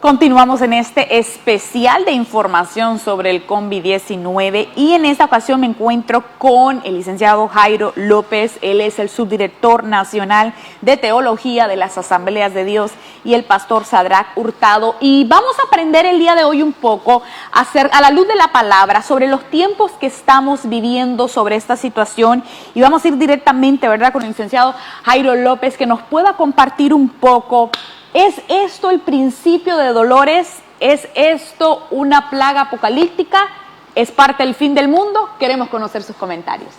Continuamos en este especial de información sobre el COVID-19 y en esta ocasión me encuentro con el licenciado Jairo López. Él es el subdirector nacional de Teología de las Asambleas de Dios, y el pastor Sadrach Hurtado. Y vamos a aprender el día de hoy un poco a la luz de la palabra sobre los tiempos que estamos viviendo, sobre esta situación. Y vamos a ir directamente, ¿verdad?, con el licenciado Jairo López, que nos pueda compartir un poco. ¿Es esto el principio de dolores? ¿Es esto una plaga apocalíptica? ¿Es parte del fin del mundo? Queremos conocer sus comentarios.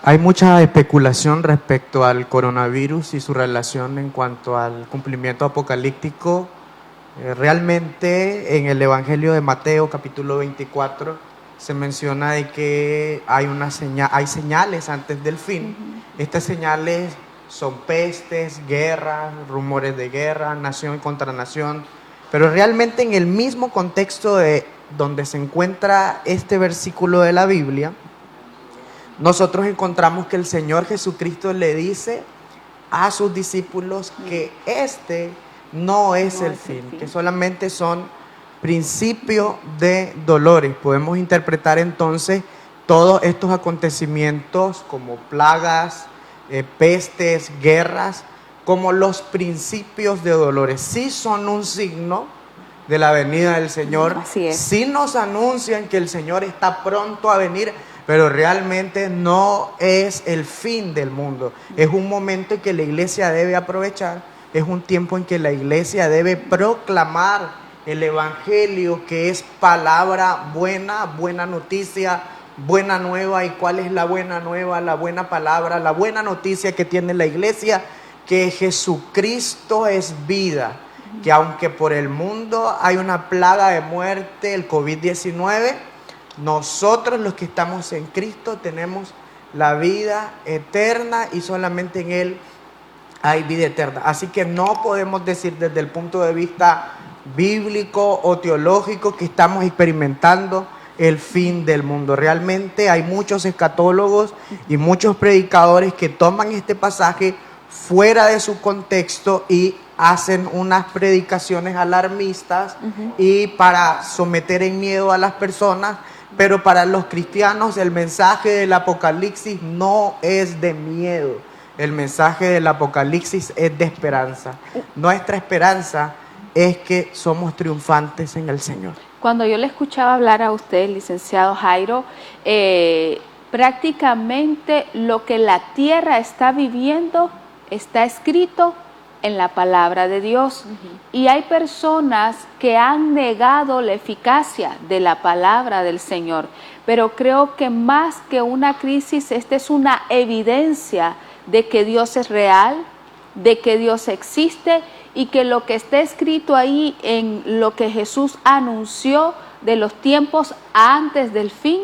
Hay mucha especulación respecto al coronavirus y su relación en cuanto al cumplimiento apocalíptico. Realmente en el Evangelio de Mateo, capítulo 24, se menciona de que hay señales antes del fin. Estas señales son pestes, guerras, rumores de guerra, nación contra nación. Pero realmente en el mismo contexto de donde se encuentra este versículo de la Biblia, nosotros encontramos que el Señor Jesucristo le dice a sus discípulos que este no es el fin, que solamente son principios de dolores. Podemos interpretar entonces todos estos acontecimientos como plagas, pestes, guerras, como los principios de dolores. Sí son un signo de la venida del Señor. Así es. Sí nos anuncian que el Señor está pronto a venir, pero realmente no es el fin del mundo. Es un momento en que la iglesia debe aprovechar, es un tiempo en que la iglesia debe proclamar el Evangelio, que es palabra buena, buena noticia, buena nueva. ¿Y cuál es la buena nueva? La buena palabra, la buena noticia que tiene la iglesia, que Jesucristo es vida, que aunque por el mundo hay una plaga de muerte, el COVID-19, nosotros los que estamos en Cristo tenemos la vida eterna y solamente en Él hay vida eterna. Así que no podemos decir desde el punto de vista bíblico o teológico que estamos experimentando el fin del mundo. Realmente hay muchos escatólogos y muchos predicadores que toman este pasaje fuera de su contexto y hacen unas predicaciones alarmistas y para someter en miedo a las personas. Pero para los cristianos el mensaje del Apocalipsis no es de miedo. El mensaje del Apocalipsis es de esperanza. Nuestra esperanza es que somos triunfantes en el Señor. Cuando yo le escuchaba hablar a usted, licenciado Jairo, prácticamente lo que la tierra está viviendo está escrito en la palabra de Dios. Y hay personas que han negado la eficacia de la palabra del Señor. Pero creo que más que una crisis, esta es una evidencia de que Dios es real, de que Dios existe, y que lo que está escrito ahí en lo que Jesús anunció de los tiempos antes del fin,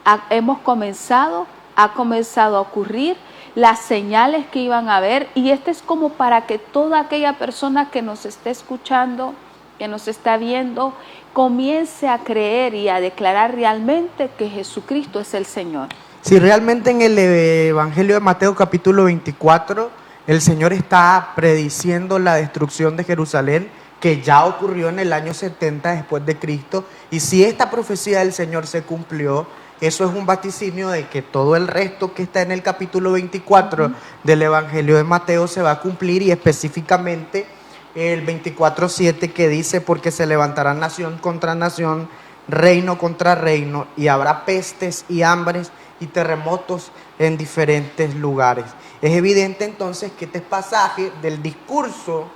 ha comenzado a ocurrir, las señales que iban a haber. Y este es como para que toda aquella persona que nos esté escuchando, que nos está viendo, comience a creer y a declarar realmente que Jesucristo es el Señor. Si realmente en el Evangelio de Mateo capítulo 24, el Señor está prediciendo la destrucción de Jerusalén, que ya ocurrió en el año 70 después de Cristo. Y si esta profecía del Señor se cumplió, eso es un vaticinio de que todo el resto que está en el capítulo 24 del Evangelio de Mateo se va a cumplir, y específicamente el 24:7, que dice: porque se levantará nación contra nación, reino contra reino, y habrá pestes y hambres y terremotos en diferentes lugares. Es evidente entonces que este pasaje del discurso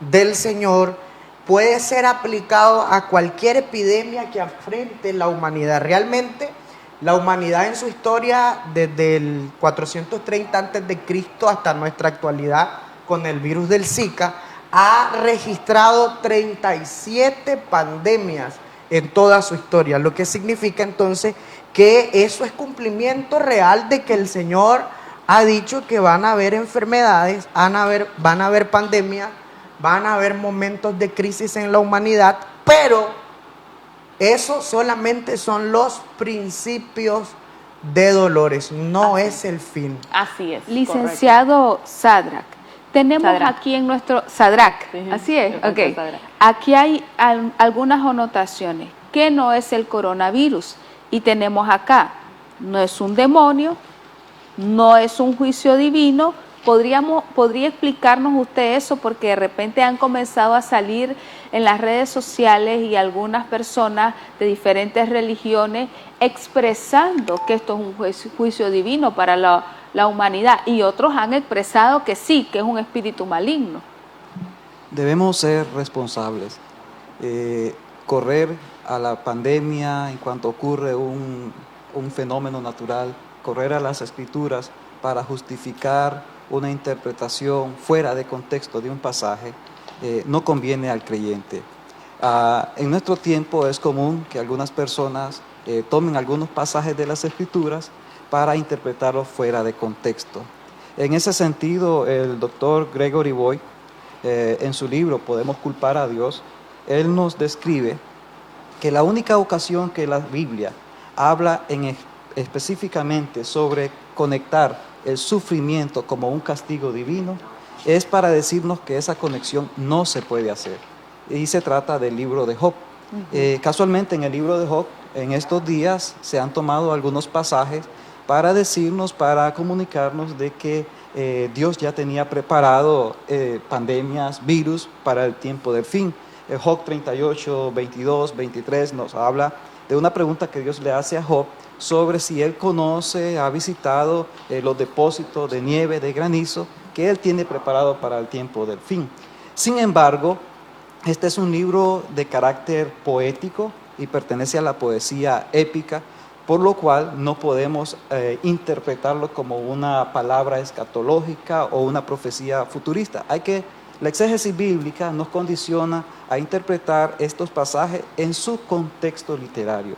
del Señor puede ser aplicado a cualquier epidemia que afrente la humanidad. Realmente la humanidad en su historia, desde el 430 a.C. hasta nuestra actualidad con el virus del Zika, ha registrado 37 pandemias en toda su historia, lo que significa entonces que eso es cumplimiento real de que el Señor ha dicho que van a haber enfermedades, van a haber pandemias, van a haber momentos de crisis en la humanidad, pero eso solamente son los principios de dolores, no es el fin. Así es. Licenciado Sadrach, Tenemos Sadrach. aquí en nuestro Sadrach, Sí, así es, perfecto, ok. Sadrach. Aquí hay algunas anotaciones. ¿Qué no es el coronavirus? Y tenemos acá, no es un demonio, no es un juicio divino. ¿Podría explicarnos usted eso? Porque de repente han comenzado a salir en las redes sociales y algunas personas de diferentes religiones expresando que esto es un juicio divino para la humanidad, y otros han expresado que sí, que es un espíritu maligno. Debemos ser responsables. Correr a la pandemia en cuanto ocurre un fenómeno natural, correr a las escrituras para justificar una interpretación fuera de contexto de un pasaje, no conviene al creyente. En nuestro tiempo es común que algunas personas tomen algunos pasajes de las escrituras para interpretarlos fuera de contexto. En ese sentido, el doctor Gregory Boyd, en su libro Podemos culpar a Dios, él nos describe que la única ocasión que la Biblia habla específicamente sobre conectar el sufrimiento como un castigo divino es para decirnos que esa conexión no se puede hacer. Y se trata del libro de Job. Casualmente en el libro de Job, en estos días se han tomado algunos pasajes para decirnos, para comunicarnos de que Dios ya tenía preparado pandemias, virus para el tiempo del fin. Job 38, 22, 23 nos habla de una pregunta que Dios le hace a Job sobre si él conoce, ha visitado los depósitos de nieve, de granizo, que él tiene preparado para el tiempo del fin. Sin embargo, este es un libro de carácter poético y pertenece a la poesía épica, por lo cual no podemos interpretarlo como una palabra escatológica o una profecía futurista. La exégesis bíblica nos condiciona a interpretar estos pasajes en su contexto literario.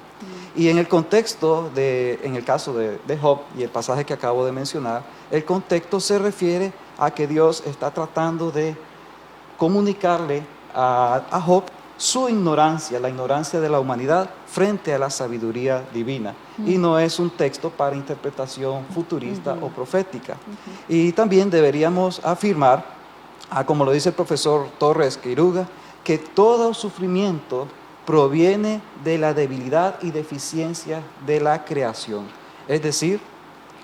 Y en el contexto, en el caso de Job y el pasaje que acabo de mencionar, el contexto se refiere a que Dios está tratando de comunicarle a Job su ignorancia, la ignorancia de la humanidad frente a la sabiduría divina. Y no es un texto para interpretación futurista o profética. Y también deberíamos afirmar, como lo dice el profesor Torres Quiruga, que todo sufrimiento proviene de la debilidad y deficiencia de la creación. Es decir,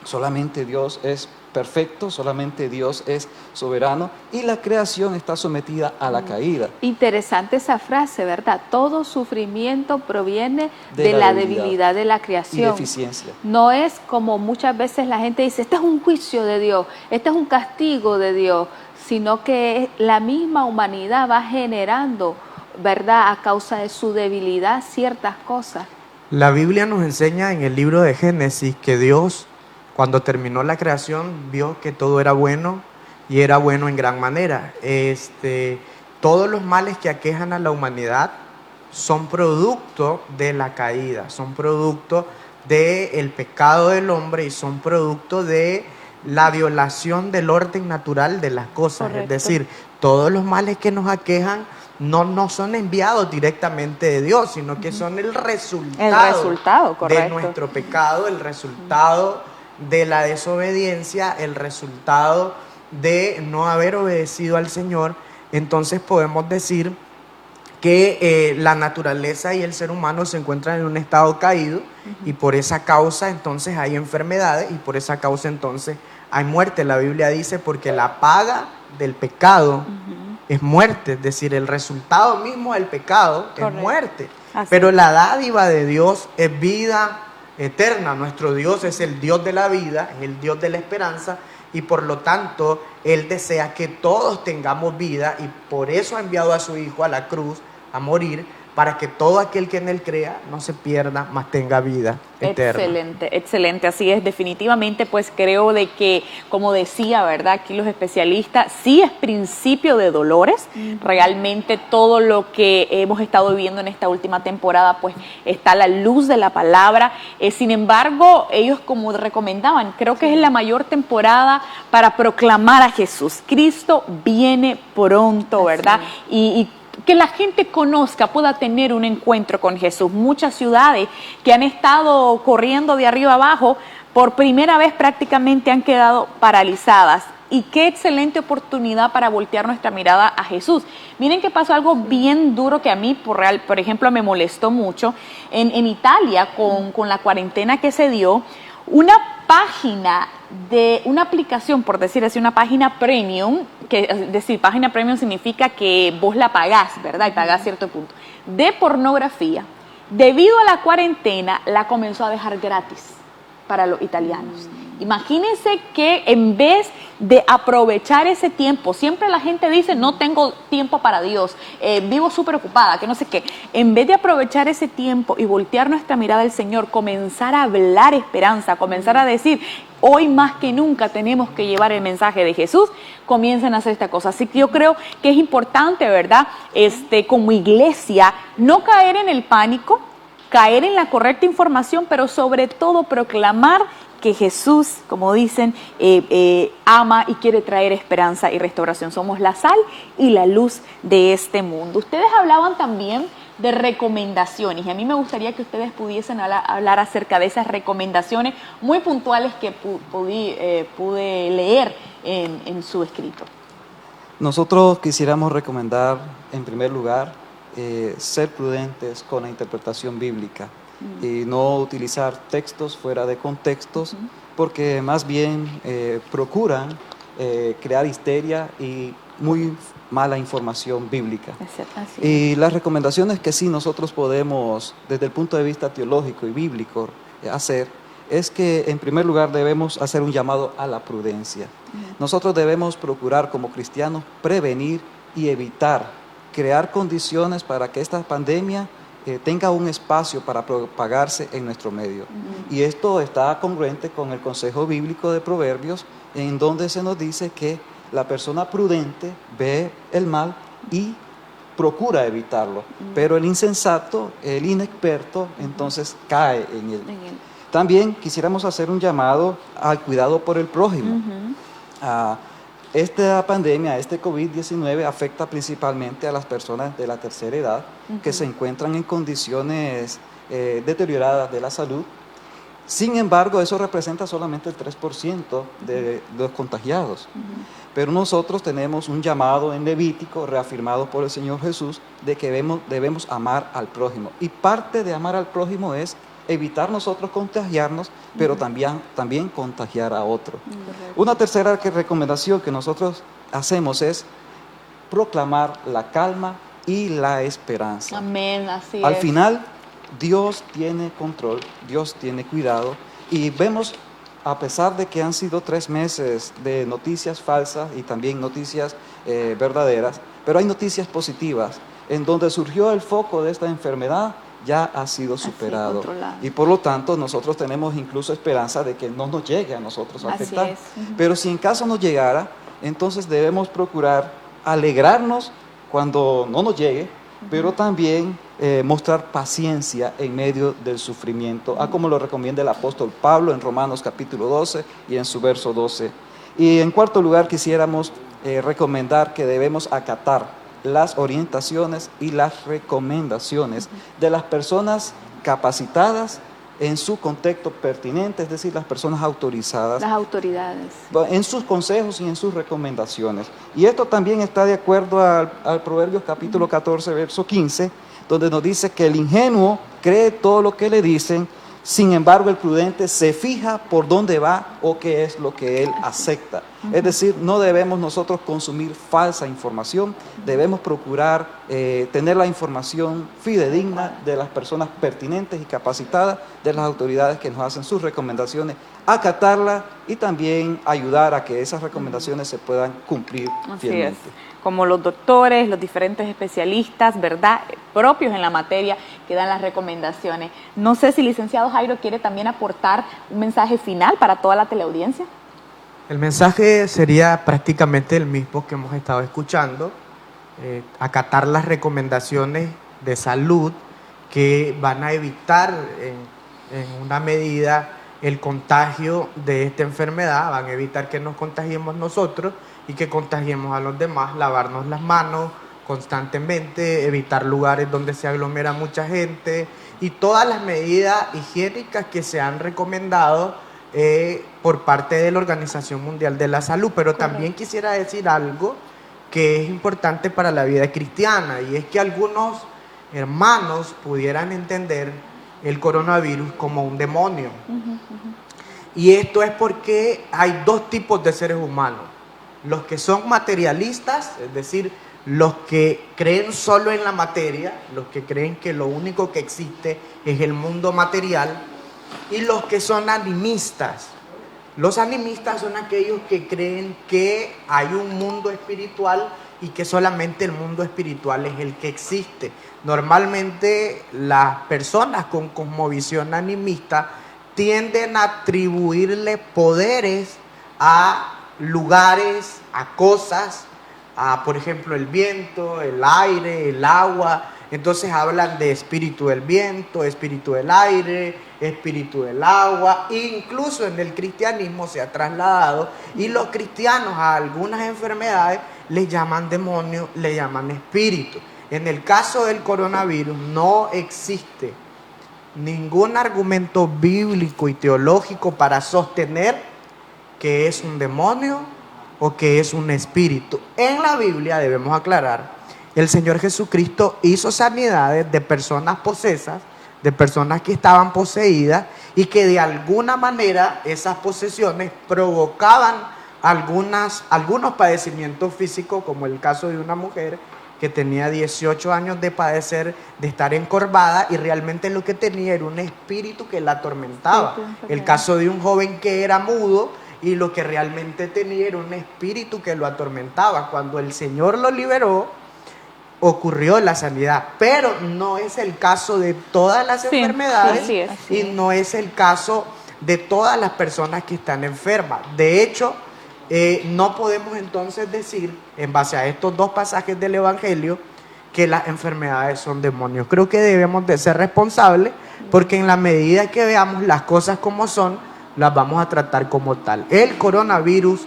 solamente Dios es perfecto, solamente Dios es soberano y la creación está sometida a la caída. Interesante esa frase, ¿verdad? Todo sufrimiento proviene de la debilidad de la creación. Y deficiencia. No es como muchas veces la gente dice, este es un juicio de Dios, este es un castigo de Dios, sino que la misma humanidad va generando, ¿verdad?, a causa de su debilidad ciertas cosas. La Biblia nos enseña en el libro de Génesis que Dios, cuando terminó la creación, vio que todo era bueno y era bueno en gran manera. Todos los males que aquejan a la humanidad son producto de la caída, son producto del pecado del hombre y son producto de la violación del orden natural de las cosas. Correcto. Es decir, todos los males que nos aquejan no son enviados directamente de Dios, sino que son el resultado correcto, de nuestro pecado, el resultado de la desobediencia, el resultado de no haber obedecido al Señor. Entonces podemos decir que la naturaleza y el ser humano se encuentran en un estado caído y por esa causa entonces hay enfermedades y por esa causa entonces hay muerte. La Biblia dice porque la paga del pecado es muerte, es decir, el resultado mismo del pecado es muerte. Pero la dádiva de Dios es vida eterna. Nuestro Dios es el Dios de la vida, es el Dios de la esperanza y por lo tanto Él desea que todos tengamos vida y por eso ha enviado a su Hijo a la cruz a morir para que todo aquel que en Él crea no se pierda, mas tenga vida eterna. Excelente, excelente, así es, definitivamente pues creo de que, como decía, ¿verdad?, aquí los especialistas, sí es principio de dolores, realmente todo lo que hemos estado viviendo en esta última temporada pues está a la luz de la palabra, sin embargo, ellos como recomendaban, creo que es la mayor temporada para proclamar a Jesús, Cristo viene pronto, ¿verdad?, y que la gente conozca, pueda tener un encuentro con Jesús. Muchas ciudades que han estado corriendo de arriba abajo, por primera vez prácticamente han quedado paralizadas. y qué excelente oportunidad para voltear nuestra mirada a Jesús. Miren que pasó algo bien duro que a mí, por ejemplo, me molestó mucho. En Italia, con la cuarentena que se dio, una página de una aplicación, por decir así, una página premium, que es decir, página premium significa que vos la pagás, ¿verdad? Y pagás cierto punto, de pornografía, debido a la cuarentena, la comenzó a dejar gratis para los italianos. Imagínense que en vez de aprovechar ese tiempo, siempre la gente dice, no tengo tiempo para Dios, vivo súper ocupada, que no sé qué. En vez de aprovechar ese tiempo y voltear nuestra mirada al Señor, comenzar a hablar esperanza, comenzar a decir, hoy más que nunca tenemos que llevar el mensaje de Jesús, comiencen a hacer esta cosa. Así que yo creo que es importante, ¿verdad? Como iglesia, no caer en el pánico, caer en la correcta información, pero sobre todo proclamar que Jesús, como dicen, ama y quiere traer esperanza y restauración. Somos la sal y la luz de este mundo. Ustedes hablaban también de recomendaciones y a mí me gustaría que ustedes pudiesen hablar acerca de esas recomendaciones muy puntuales que pude leer en su escrito. Nosotros quisiéramos recomendar, en primer lugar, ser prudentes con la interpretación bíblica y no utilizar textos fuera de contextos, porque más bien procuran crear histeria y muy mala información bíblica. Y las recomendaciones que sí nosotros podemos, desde el punto de vista teológico y bíblico, hacer, es que en primer lugar debemos hacer un llamado a la prudencia. Nosotros debemos procurar como cristianos prevenir y evitar crear condiciones para que esta pandemia tenga un espacio para propagarse en nuestro medio. Y esto está congruente con el consejo bíblico de Proverbios, en donde se nos dice que la persona prudente ve el mal y procura evitarlo, pero el insensato, el inexperto, entonces cae en él. También quisiéramos hacer un llamado al cuidado por el prójimo. Esta pandemia, este COVID-19 afecta principalmente a las personas de la tercera edad que se encuentran en condiciones deterioradas de la salud. Sin embargo, eso representa solamente el 3% de los contagiados. Pero nosotros tenemos un llamado en Levítico, reafirmado por el Señor Jesús, de que debemos amar al prójimo. Y parte de amar al prójimo es evitar nosotros contagiarnos, pero también contagiar a otro. Una tercera recomendación que nosotros hacemos es proclamar la calma y la esperanza. Amén, así es. Al final, Dios tiene control, Dios tiene cuidado, y vemos, a pesar de que han sido 3 meses de noticias falsas y también noticias verdaderas, pero hay noticias positivas, en donde surgió el foco de esta enfermedad, ya ha sido superado. Y por lo tanto, nosotros tenemos incluso esperanza de que no nos llegue a nosotros a afectar. Pero si en caso nos llegara, entonces debemos procurar alegrarnos cuando no nos llegue, pero también mostrar paciencia en medio del sufrimiento, como lo recomienda el apóstol Pablo en Romanos capítulo 12 y en su verso 12. Y en cuarto lugar, quisiéramos recomendar que debemos acatar las orientaciones y las recomendaciones de las personas capacitadas en su contexto pertinente, es decir, las personas autorizadas. Las autoridades. En sus consejos y en sus recomendaciones. Y esto también está de acuerdo al Proverbios capítulo 14, verso 15, donde nos dice que el ingenuo cree todo lo que le dicen, sin embargo el prudente se fija por dónde va o qué es lo que él acepta. Es decir, no debemos nosotros consumir falsa información, debemos procurar tener la información fidedigna de las personas pertinentes y capacitadas, de las autoridades que nos hacen sus recomendaciones, acatarla y también ayudar a que esas recomendaciones se puedan cumplir fielmente. Así es. Como los doctores, los diferentes especialistas, ¿verdad?, propios en la materia, que dan las recomendaciones. No sé si licenciado Jairo quiere también aportar un mensaje final para toda la teleaudiencia. El mensaje sería prácticamente el mismo que hemos estado escuchando, acatar las recomendaciones de salud que van a evitar en una medida el contagio de esta enfermedad, van a evitar que nos contagiemos nosotros y que contagiemos a los demás, lavarnos las manos constantemente, evitar lugares donde se aglomera mucha gente y todas las medidas higiénicas que se han recomendado por parte de la Organización Mundial de la Salud. Pero también quisiera decir algo que es importante para la vida cristiana, y es que algunos hermanos pudieran entender el coronavirus como un demonio. Y esto es porque hay dos tipos de seres humanos: los que son materialistas, es decir, los que creen solo en la materia, los que creen que lo único que existe es el mundo material, y los que son animistas. Los animistas son aquellos que creen que hay un mundo espiritual y que solamente el mundo espiritual es el que existe. Normalmente las personas con cosmovisión animista tienden a atribuirle poderes a lugares, a cosas, a, por ejemplo, el viento, el aire, el agua. Entonces hablan de espíritu del viento, espíritu del aire, espíritu del agua. Incluso en el cristianismo se ha trasladado, y los cristianos a algunas enfermedades les llaman demonios, le llaman espíritu. En el caso del coronavirus no existe ningún argumento bíblico y teológico para sostener que es un demonio o que es un espíritu. En la Biblia, debemos aclarar, el Señor Jesucristo hizo sanidades de personas posesas, de personas que estaban poseídas, y que de alguna manera esas posesiones provocaban algunos padecimientos físicos, como el caso de una mujer que tenía 18 años de padecer, de estar encorvada, y realmente lo que tenía era un espíritu que la atormentaba. El caso de un joven que era mudo, y lo que realmente tenía era un espíritu que lo atormentaba. Cuando el Señor lo liberó, ocurrió la sanidad. Pero no es el caso de todas las enfermedades, así es. y no es el caso de todas las personas que están enfermas. De hecho, no podemos entonces decir, en base a estos dos pasajes del Evangelio, que las enfermedades son demonios. Creo que debemos de ser responsables, porque en la medida que veamos las cosas como son, las vamos a tratar como tal. El coronavirus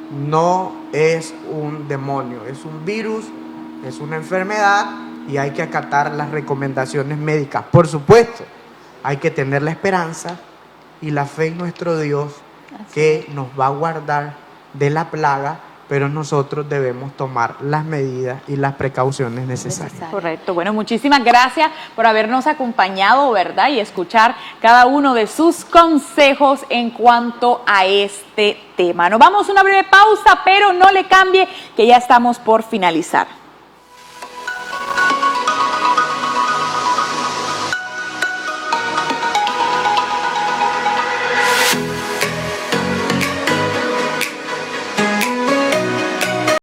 no es un demonio, es un virus, es una enfermedad, y hay que acatar las recomendaciones médicas. Por supuesto, hay que tener la esperanza y la fe en nuestro Dios, que nos va a guardar de la plaga, pero nosotros debemos tomar las medidas y las precauciones necesarias. Correcto. Bueno, muchísimas gracias por habernos acompañado, ¿verdad? Y escuchar cada uno de sus consejos en cuanto a este tema. Nos vamos a una breve pausa, pero no le cambie, que ya estamos por finalizar.